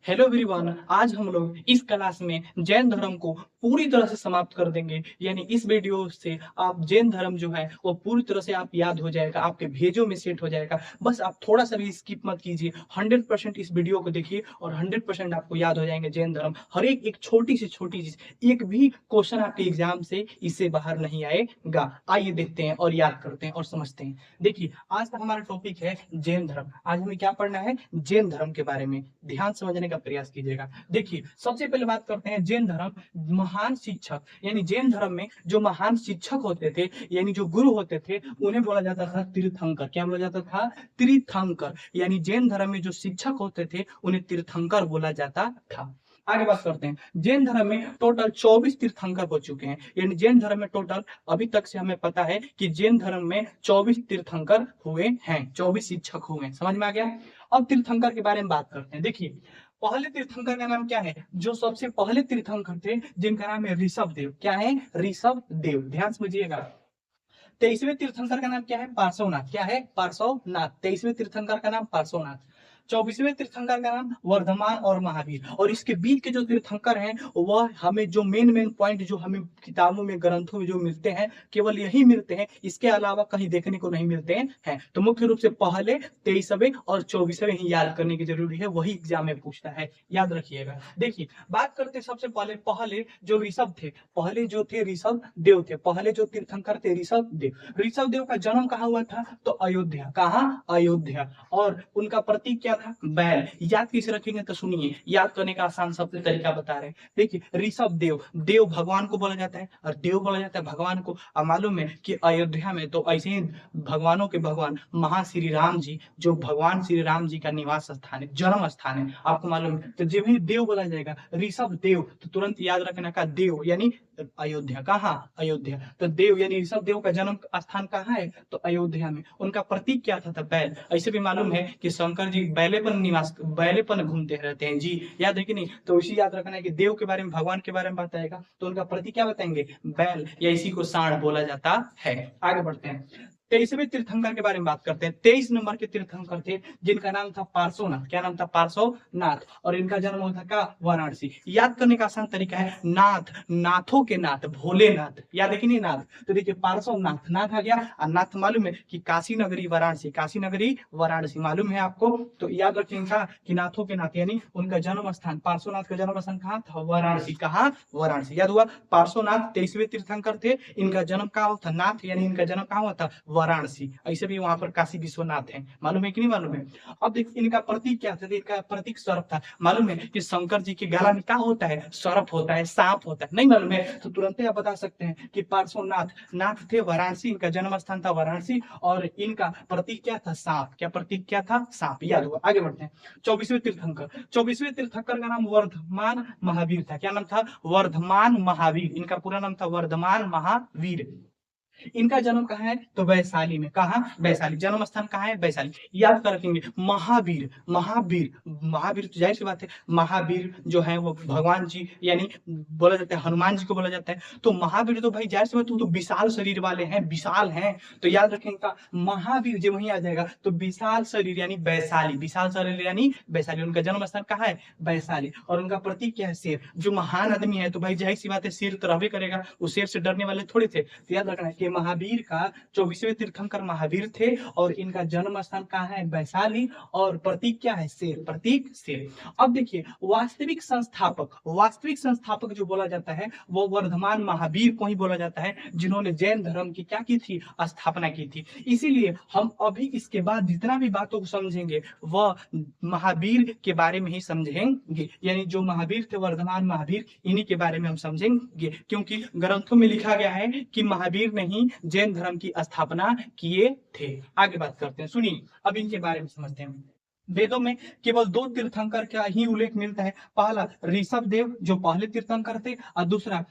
Hello everyone, आज हम लोग इस क्लास में जैन धर्म को पूरी तरह से समाप्त कर देंगे। यानी इस वीडियो से आप जैन धर्म जो है वो पूरी तरह से आप याद हो जाएगा, आपके भेजों में सेट हो जाएगा। बस आप थोड़ा सा भी स्किप मत कीजिए, 100% इस वीडियो को देखिए और 100% आपको याद हो जाएंगे जैन धर्म। हर एक छोटी से छोटी चीज, एक भी क्वेश्चन आपके एग्जाम से इससे बाहर नहीं आएगा। आइए देखते हैं और याद करते हैं और समझते हैं। देखिए, आज का हमारा टॉपिक है जैन धर्म। आज हमें क्या पढ़ना है? जैन धर्म के बारे में ध्यान समझने का प्रयास कीजिएगा। देखिए, सबसे पहले बात करते हैं जैन धर्म। महान शिक्षक, यानी जैन धर्म में जो महान शिक्षक होते थे, यानी जो गुरु होते थे, उन्हें बोला जाता था तीर्थंकर। क्या बोला जाता था? तीर्थंकर। यानी जैन धर्म में जो शिक्षक होते थे उन्हें तीर्थंकर बोला जाता था। आगे बात करते हैं, जैन धर्म में टोटल 24 तीर्थंकर हो चुके हैं। यानी जैन धर्म में टोटल अभी तक से हमें पता है कि जैन धर्म में 24 तीर्थंकर हुए हैं, 24 शिक्षक हुए हैं। समझ में आ गया? अब तीर्थंकर के बारे में बात करते हैं। देखिए, पहले तीर्थंकर का नाम क्या है? जो सबसे पहले तीर्थंकर थे जिनका नाम है ऋषभ देव। क्या है? ऋषभ देव। ध्यान समझिएगा। 23वें तीर्थंकर का नाम क्या है? पार्श्वनाथ। क्या है? पार्श्वनाथ। 23वें तीर्थंकर का नाम पार्श्वनाथ। 24वें तीर्थंकर का नाम वर्धमान और महावीर। और इसके बीच के जो तीर्थंकर हैं वह हमें जो मेन पॉइंट जो हमें किताबों में, ग्रंथों में जो मिलते हैं, केवल यही मिलते हैं, इसके अलावा कहीं देखने को नहीं मिलते हैं। तो मुख्य रूप से पहले 23वें और 24वें ही याद करने की जरूरी है, वही एग्जाम में पूछता है, याद रखिएगा। देखिए, बात करते सबसे पहले पहले जो ऋषभ थे, पहले जो थे ऋषभ देव थे, पहले जो तीर्थंकर थे ऋषभ देव। ऋषभ देव का जन्म कहाँ हुआ था? तो अयोध्या। कहाँ? अयोध्या। और उनका प्रतीक क्या था? बैल। याद कैसे रखेंगे? तो सुनिए, याद करने का आसान सबसे तरीका बता रहे हैं। देखिए, ऋषभ देव, देव भगवान को बोला जाता है और देव बोला जाता है भगवान को। अब मालूम है कि अयोध्या में तो ऐसे ही भगवानों के भगवान महाश्री राम जी, जो भगवान श्री राम जी का निवास स्थान है, जन्म स्थान है, आपको मालूम है। तो जब ही देव बोला जाएगा, ऋषभ देव, तो तुरंत याद रखना का देव यानी अयोध्या। कहाँ? अयोध्या। तो देव यानी ऋषभ देव का जन्म स्थान कहाँ है? तो अयोध्या में। उनका प्रतीक क्या था? तो बैल। ऐसे भी मालूम है कि शंकर जी बैले पर निवास, बैले पर घूमते रहते हैं जी, याद है कि नहीं? तो इसी याद रखना है कि देव के बारे में, भगवान के बारे में बताएगा तो उनका प्रतीक क्या बताएंगे? बैल, या इसी को सांड बोला जाता है। आगे बढ़ते हैं, 23वें तीर्थंकर के बारे में बात करते हैं। 23 नंबर के तीर्थंकर थे जिनका नाम था पार्श्वनाथ। क्या नाम था? पार्श्वनाथ। और इनका जन्म हुआ था का? वाराणसी। याद करने का आसान तरीका है नाथ, नाथों के नाथ, भोलेनाथ। याद है कि नहीं? नाथ। तो देखिए, पार्श्वनाथ, नाथ आ गया। और नाथ मालूम है कि काशी नगरी वाराणसी, काशी नगरी वाराणसी मालूम है आपको। तो याद रखिएगा कि नाथों के नाथ, यानी उनका जन्म स्थान, पार्श्वनाथ का जन्म स्थान कहाँ था? वाराणसी। कहाँ? वाराणसी। याद हुआ? पार्श्वनाथ 23वें तीर्थंकर थे। इनका जन्म कहाँ हुआ था? नाथ, यानी इनका जन्म कहाँ हुआ था? वाराणसी। ऐसे भी वहां पर काशी विश्वनाथ है, मालूम है कि नहीं? मालूम है। अब देखिए, इनका प्रतीक क्या था? इनका प्रतीक सर्प था। मालूम है कि शंकर जी के गला में क्या होता है? सर्प होता है, सांप होता है। नहीं मालूम है तो तुरंत आप बता सकते हैं कि पार्श्वनाथ, नाथ थे वाराणसी, इनका जन्म स्थान था वाराणसी। और इनका प्रतीक क्या था? सांप। क्या प्रतीक क्या था? सांप। याद हुआ? आगे बढ़ते हैं, 24वें तीर्थंकर। 24वें तीर्थंकर का नाम वर्धमान महावीर था। क्या नाम था? वर्धमान महावीर। इनका पूरा नाम था वर्धमान महावीर। इनका जन्म कहाँ है? तो वैशाली में। कहाँ? वैशाली। जन्म स्थान कहाँ है? वैशाली। याद कर रखेंगे। महावीर, महावीर, महावीर तो जाहिर सी बात है, महावीर जो है वो भगवान जी, यानी बोला जाता है हनुमान जी को बोला जाता है। तो महावीर तो भाई जाहिर सी बात, तो विशाल शरीर वाले हैं, विशाल हैं। तो याद रखेंगे का महावीर जब वहीं आ जाएगा तो विशाल शरीर यानी वैशाली, विशाल शरीर यानी वैशाली। उनका जन्म स्थान कहाँ है? वैशाली। और उनका प्रतीक क्या है? शेर। जो महान आदमी है तो भाई जाहिर सी बात है शेर तो रहबे करेगा, वो शेर से डरने वाले थोड़े थे। तो याद रखना है कि महावीर का 24वें तीर्थंकर महावीर थे और इनका जन्म स्थान कहाँ है? वैशाली। और प्रतीक क्या है? शेर। प्रतीक शेर। अब देखिए, वास्तविक संस्थापक, वास्तविक संस्थापक जो बोला जाता है वो वर्धमान महावीर को ही बोला जाता है, जिन्होंने जैन धर्म की क्या की थी? स्थापना की थी। इसीलिए हम अभी इसके बाद जितना भी बातों को समझेंगे वह महावीर के बारे में ही समझेंगे। यानी जो महावीर थे, वर्धमान महावीर, इन्हीं के बारे में हम समझेंगे, क्योंकि ग्रंथों में लिखा गया है कि महावीर ने ही जैन धर्म की स्थापना किए थे। आगे बात करते हैं, सुनिए, अब इनके बारे में समझते हैं। वेदों में केवल 2 तीर्थंकर का ही उल्लेख मिलता है। पहला ऋषभ देव जो पहले तीर्थंकर थे, और दूसरा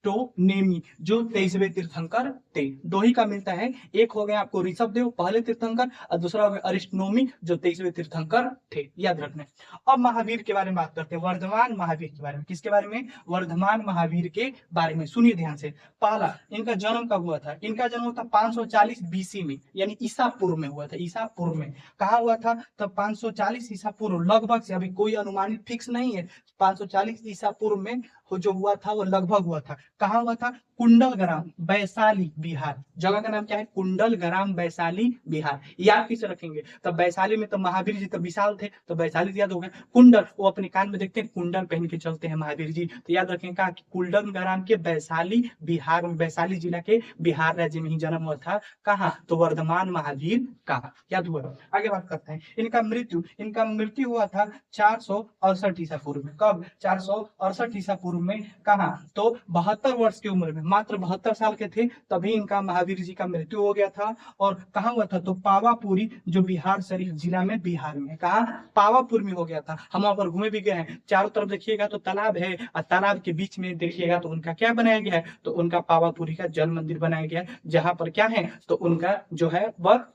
अरिस्टोनेमी जो 23वें तीर्थंकर थे। दो ही का मिलता है, एक हो गया आपको ऋषभदेव पहले तीर्थंकर और दूसरा हो गया अरिस्टोनोमी जो 23वें तीर्थंकर थे, याद रखना। अब महावीर के बारे में बात करते हैं, वर्धमान महावीर के बारे में। किसके बारे में? वर्धमान महावीर के बारे में। सुनिए ध्यान से। पहला, इनका जन्म कब हुआ था? इनका जन्म हुआ था 540 बीसी में, यानी ईसा पूर्व में हुआ था। ईसा पूर्व में कहा हुआ था? तब 540 ईसा पूर्व लगभग से, अभी कोई अनुमानित फिक्स नहीं है, 540 ईसा पूर्व में जो हुआ था वो लगभग हुआ था। कहाँ हुआ था? कुंडलग्राम वैशाली बिहार। जगह का नाम क्या है? कुंडलग्राम वैशाली बिहार। याद किसे रखेंगे? तब वैशाली में तो महावीर जी तो विशाल थे, तो वैशाली याद हो गया। कुंडल, वो अपने कान में देखते हैं कुंडल पहन के चलते हैं महावीर जी, तो याद रखेंगे कहा कि कुंडलग्राम के वैशाली बिहार में, वैशाली जिला के बिहार राज्य में ही जन्म हुआ था। कहाँ? तो वर्धमान महावीर का, याद हुआ। आगे बात करते हैं इनका मृत्यु हुआ था 468 ईसा पूर्व में। कब? 468 ईसा पूर्व में। कहा? तो 72 वर्ष की उम्र में, मात्र 72 साल के थे तभी इनका महावीर जी का मृत्यु हो गया था। और कहाँ हुआ था? तो पावापुरी जो बिहार शरीफ जिला में, बिहार में। कहा? पावापुर में हो गया था। हम वहां पर घूमे भी गए हैं, चारों तरफ देखिएगा तो तालाब है, और तालाब के बीच में देखिएगा तो उनका क्या बनाया गया है? तो उनका पावापुरी का जल मंदिर बनाया गया है, जहां पर क्या है? तो उनका जो है वह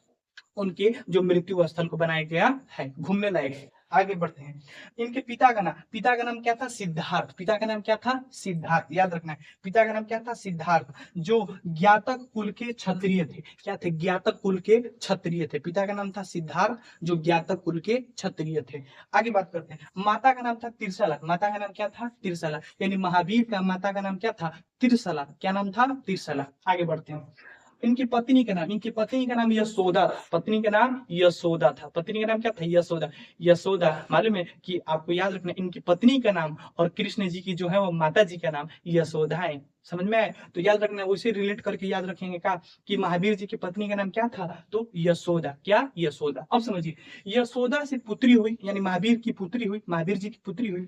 उनके जो मृत्यु स्थल को बनाया गया है, घूमने लायक है। आगे बढ़ते हैं। इनके पिता का नाम क्या था? सिद्धार्थ। पिता का नाम क्या था? सिद्धार्थ, याद रखना है। पिता का नाम क्या था? सिद्धार्थ, जो ज्ञातक कुल के क्षत्रिय थे। क्या थे? ज्ञातक कुल के क्षत्रिय थे। पिता का नाम था सिद्धार्थ, जो ज्ञातक कुल के क्षत्रिय थे। आगे बात करते हैं। माता का नाम था तिरसला। माता का नाम क्या था? तिरसला, यानी महावीर का माता का नाम क्या था? तिरसला। क्या नाम था? तिरसला। आगे बढ़ते हैं। इनकी पत्नी का नाम यशोदा था। पत्नी का नाम यशोदा था। पत्नी का नाम क्या था? यशोदा। यशोदा, मालूम है कि आपको याद रखना, इनकी पत्नी का नाम और कृष्ण जी की जो है वो माता जी का नाम यशोदा है। समझ में आए? तो याद रखना, उसे रिलेट करके याद रखेंगे का कि महावीर जी की पत्नी का नाम क्या था? तो यशोदा। क्या? यशोदा। अब समझिए, यशोदा से पुत्री हुई, यानी महावीर की पुत्री हुई, महावीर जी की पुत्री हुई,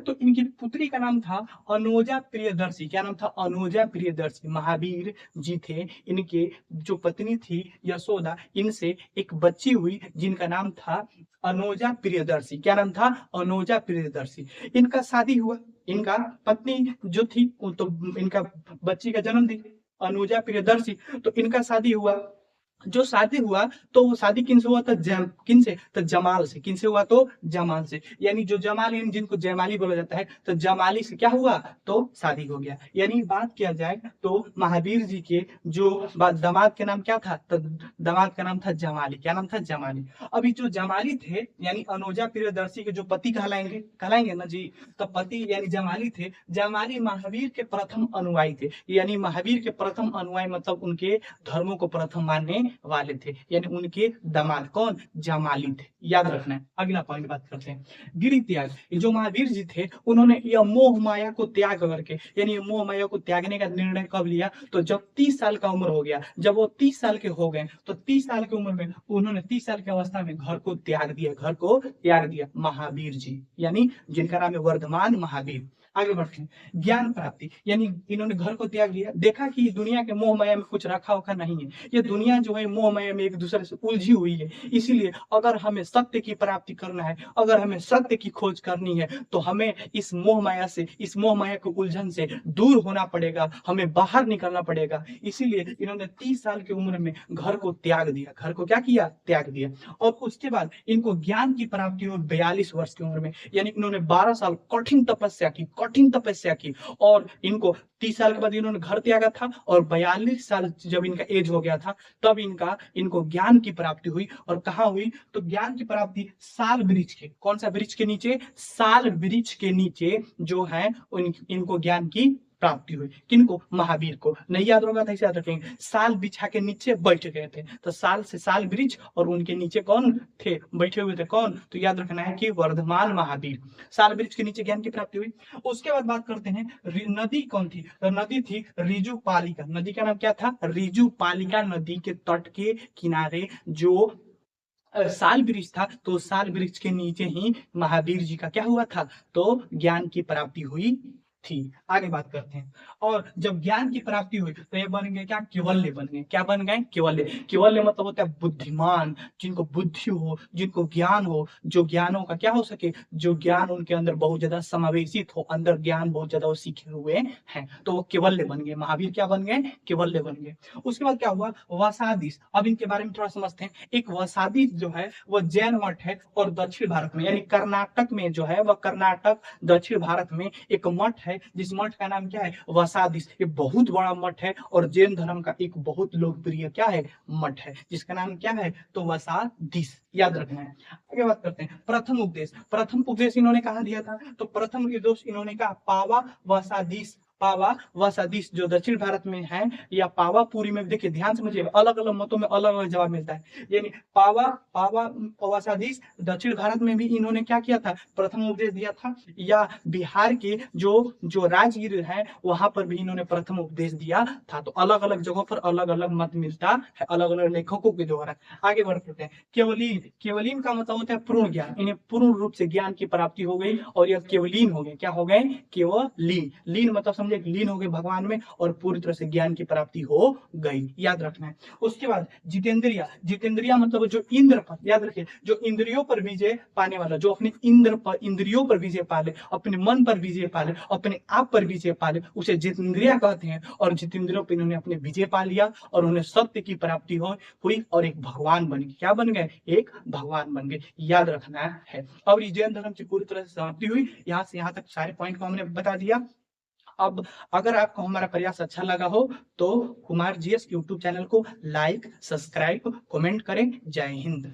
तो इनकी पुत्री का नाम था अनुजा प्रियदर्शी। क्या नाम था? अनुजा प्रियदर्शी। महावीर जी थे, इनके जो पत्नी थी यशोदा, इनसे एक बच्ची हुई जिनका नाम था अनुजा प्रियदर्शी। क्या नाम था? अनुजा प्रियदर्शी। इनका शादी हुआ, इनका पत्नी जो थी तो इनका बच्ची का जन्म दी अनुजा प्रियदर्शी, तो इनका शादी हुआ। जो शादी हुआ तो वो शादी किन से हुआ था? किन से? तो जमाल से। किन से हुआ? तो जमाल से, यानी जो जमाल, जिनको जयमाली बोला जाता है, तो जमाली से क्या हुआ? तो शादी हो गया। यानी बात किया जाए तो महावीर जी के जो दामाद के नाम क्या था? तो दामाद का नाम था जमाली। क्या नाम था? जमाली। अभी जो जमाली थे, यानी अनुजा प्रियदर्शी के जो पति कहलाएंगे ना जी, तो पति यानी जमाली थे। जमाली महावीर के प्रथम अनुयायी थे, यानी महावीर के प्रथम अनुयायी मतलब उनके धर्मों को प्रथम मानने वाले थे, यानी उनके दामाद कौन? जमाली थे। याद रखना है। अगला पॉइंट बात करते हैं, गिरि त्याग। जो महावीर जी थे उन्होंने यह मोह माया को त्याग करके, यानी मोह माया को त्यागने का निर्णय कब लिया? तो जब 30 साल का उम्र हो गया, जब वो 30 साल के हो गए, तो 30 साल की उम्र में उन्होंने 30 साल की अवस्था में घर को त्याग दिया महावीर जी, यानी जिनका नाम है वर्धमान महावीर। आगे बढ़ते हैं। ज्ञान प्राप्ति, यानी इन्होंने घर को त्याग दिया, देखा कि दुनिया के मोह माया में कुछ रखा उखा नहीं है, ये दुनिया जो है मोह माया में एक दूसरे से उलझी हुई है। इसीलिए अगर हमें सत्य की प्राप्ति करना है, अगर हमें सत्य की खोज करनी है, तो हमें इस मोह माया से, इस मोह माया के उलझन से दूर होना पड़ेगा, हमें बाहर निकलना पड़ेगा। इसीलिए इन्होंने 30 साल की उम्र में घर को त्याग दिया। घर को क्या किया? त्याग दिया। और उसके बाद इनको ज्ञान की प्राप्ति हुई 42 वर्ष की उम्र में, यानी इन्होंने 12 साल कठिन तपस्या की, और इनको 30 साल के बाद इन्होंने घर त्यागा था, और 42 साल जब इनका एज हो गया था तब इनको ज्ञान की प्राप्ति हुई। और कहाँ हुई? तो ज्ञान की प्राप्ति साल वृक्ष के, कौन सा वृक्ष के नीचे? साल वृक्ष के नीचे जो है इनको ज्ञान की प्राप्ति हुई। किनको? महावीर को। नहीं याद होगा तो याद रखेंगे, साल बिछा के नीचे बैठ गए थे, तो साल से साल वृक्ष, और उनके नीचे कौन थे? बैठे हुए थे। कौन? तो याद रखना है कि वर्धमान महावीर। साल वृक्ष के नीचे ज्ञान की प्राप्ति हुई। उसके बाद बात करते हैं, नदी कौन थी? तो नदी थी ऋजुपालिका। नदी का नाम क्या था? ऋजुपालिका। नदी के तट के किनारे जो साल वृक्ष था, तो साल वृक्ष के नीचे ही महावीर जी का क्या हुआ था? तो ज्ञान की प्राप्ति हुई थी। आगे बात करते हैं। और जब ज्ञान की प्राप्ति हुई तो ये बन गए क्या, केवल्य बन गए। क्या बन गए, केवल्य। केवल्य मतलब होता है बुद्धिमान, जिनको बुद्धि हो, जिनको ज्ञान हो, जो ज्ञानों का क्या हो सके, जो ज्ञान उनके अंदर बहुत ज्यादा समावेशित हो, अंदर ज्ञान बहुत ज्यादा वो सीखे हुए हैं, तो वो केवल्य बन गए। महावीर क्या बन गए, केवल्य बन गए। उसके बाद क्या हुआ, वसादीस। अब इनके बारे में थोड़ा समझते हैं। एक वसादीस जो है वो जैन मठ है, और दक्षिण भारत में यानी कर्नाटक में जो है, वह कर्नाटक दक्षिण भारत में एक मठ है, जिस मठ का नाम क्या है, वसादीस। ये बहुत बड़ा मठ है और जैन धर्म का एक बहुत लोकप्रिय क्या है, मठ है, जिसका नाम क्या है, तो वसादीस। याद रखना है। आगे बात करते हैं। प्रथम उपदेश। प्रथम उपदेश इन्होंने कहा दिया था, तो प्रथम उपदेश इन्होंने कहा पावा वसादीस। पावा वसादीस जो दक्षिण भारत में है, या पावापुरी में। देखिए ध्यान समझिए, अलग अलग मतों में अलग अलग जवाब मिलता है। यानी पावा पावा वसादीस दक्षिण भारत में भी इन्होंने क्या किया था, प्रथम उपदेश दिया था। या बिहार के जो जो राजगीर है वहां पर भी इन्होंने प्रथम उपदेश दिया था। तो अलग अलग जगहों पर अलग अलग मत मिलता है, अलग अलग लेखकों के द्वारा। आगे बढ़ते हैं। केवलीन। केवलीन का मतलब होता है पूर्ण ज्ञान। इन्हें पूर्ण रूप से ज्ञान की प्राप्ति हो गई और यह केवलीन हो गए। क्या हो गए, केवलीन। लीन मतलब समझे, लीन हो गए भगवान में और पूरी तरह से ज्ञान की प्राप्ति हो गई। याद रखना है। उसके बाद जितेंद्रिया। जितेंद्रिया मतलब जो इंद्र पर, याद रखिए, जो इंद्रियों पर विजय पाने वाला, जो अपने इंद्रियों पर विजय पाले, अपने मन पर विजय पाले, अपने आप पर विजय पाले, उसे जितेंद्रिया कहते हैं। और जितेंद्रियों पर इन्होंने अपने विजय पा लिया और उन्हें सत्य की प्राप्ति हुई और एक भगवान बन गए। क्या बन गए, एक भगवान बन गए। याद रखना है। अब जैन धर्म की पूरी तरह से समाप्ति हुई। यहाँ से यहाँ तक सारे पॉइंट को हमने बता दिया। अब अगर आपको हमारा प्रयास अच्छा लगा हो तो कुमार जीएस यूट्यूब चैनल को लाइक, सब्सक्राइब, कमेंट करें। जय हिंद।